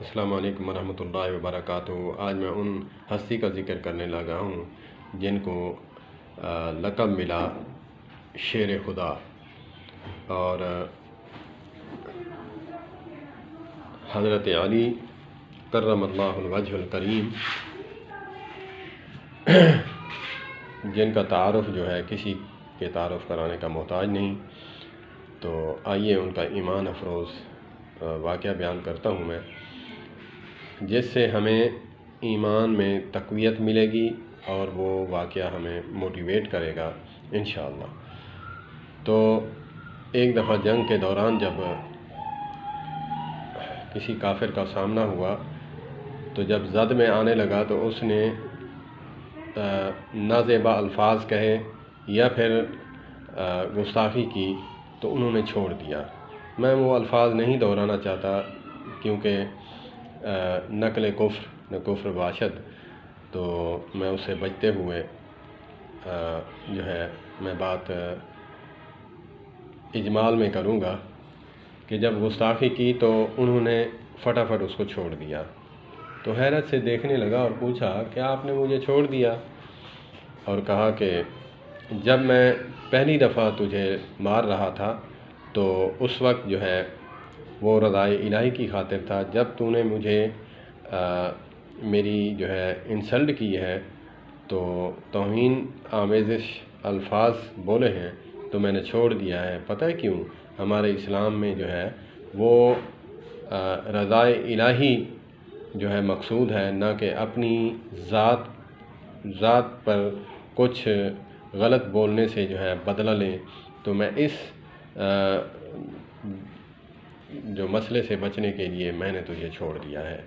السلام علیکم ورحمۃ اللہ وبرکاتہ۔ آج میں ان ہستی کا ذکر کرنے لگا ہوں جن کو لقب ملا شیر خدا، اور حضرت علی کرم اللہ الوجہ الکریم، جن کا تعارف جو ہے کسی کے تعارف کرانے کا محتاج نہیں۔ تو آئیے ان کا ایمان افروز واقعہ بیان کرتا ہوں میں، جس سے ہمیں ایمان میں تقویت ملے گی اور وہ واقعہ ہمیں موٹیویٹ کرے گا انشاءاللہ۔ تو ایک دفعہ جنگ کے دوران جب کسی کافر کا سامنا ہوا تو جب زد میں آنے لگا تو اس نے نازیبا الفاظ کہے یا پھر گستاخی کی تو انہوں نے چھوڑ دیا۔ میں وہ الفاظ نہیں دہرانا چاہتا کیونکہ نقل کفر باشد، تو میں اسے بچتے ہوئے جو ہے میں بات اجمال میں کروں گا کہ جب گستاخی کی تو انہوں نے فٹافٹ اس کو چھوڑ دیا۔ تو حیرت سے دیکھنے لگا اور پوچھا کہ آپ نے مجھے چھوڑ دیا؟ اور کہا کہ جب میں پہلی دفعہ تجھے مار رہا تھا تو اس وقت جو ہے وہ رضائے الہی کی خاطر تھا، جب تو نے مجھے میری جو ہے انسلٹ کی ہے تو توہین آمیزش الفاظ بولے ہیں تو میں نے چھوڑ دیا ہے۔ پتہ ہے کیوں؟ ہمارے اسلام میں جو ہے وہ رضائے الہی جو ہے مقصود ہے، نہ کہ اپنی ذات پر کچھ غلط بولنے سے جو ہے بدلہ لیں۔ تو میں اس جو مسئلے سے بچنے کے لیے میں نے تجھے چھوڑ دیا ہے۔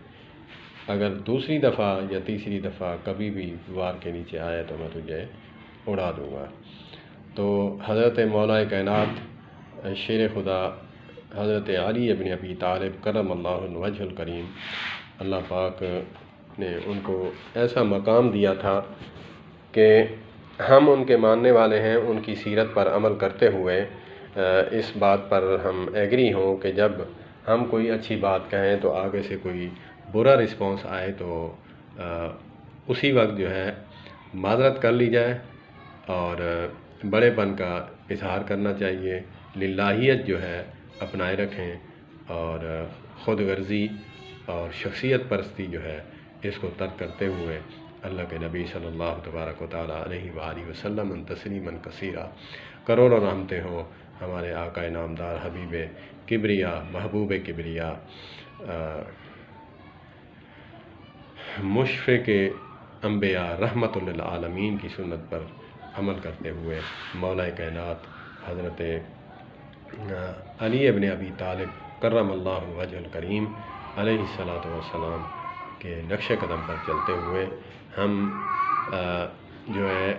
اگر دوسری دفعہ یا تیسری دفعہ کبھی بھی وار کے نیچے آیا تو میں تجھے اڑا دوں گا۔ تو حضرت مولا کائنات شیر خدا حضرت علی ابن ابی طالب کرم اللہ الوجہ الکریم، اللہ پاک نے ان کو ایسا مقام دیا تھا کہ ہم ان کے ماننے والے ہیں، ان کی سیرت پر عمل کرتے ہوئے اس بات پر ہم ایگری ہوں کہ جب ہم کوئی اچھی بات کہیں تو آگے سے کوئی برا رسپانس آئے تو اسی وقت جو ہے معذرت کر لی جائے اور بڑے پن کا اظہار کرنا چاہیے، للہیت جو ہے اپنائے رکھیں اور خود غرضی اور شخصیت پرستی جو ہے اس کو ترک کرتے ہوئے اللہ کے نبی صلی اللہ تبارک و تعالیٰ علیہ وآلہ وسلم تسلیما کثیرا، کروڑوں رحمتیں ہوں ہمارے آقا نامدار حبیب کبریا محبوب کبریا مشفق انبیاء رحمت للعالمین کی سنت پر عمل کرتے ہوئے مولا کائنات حضرت علی ابن ابی طالب کرم اللہ وجہ الکریم علیہ الصلاۃ والسلام کے نقش قدم پر چلتے ہوئے ہم جو ہے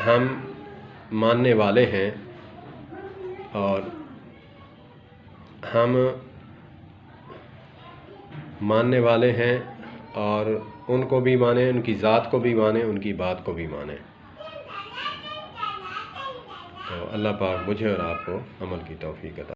ہم ماننے والے ہیں اور ہم ماننے والے ہیں اور ان کو بھی مانیں، ان کی ذات کو بھی مانیں، ان کی بات کو بھی مانیں۔ تو اللہ پاک مجھے اور آپ کو عمل کی توفیق عطا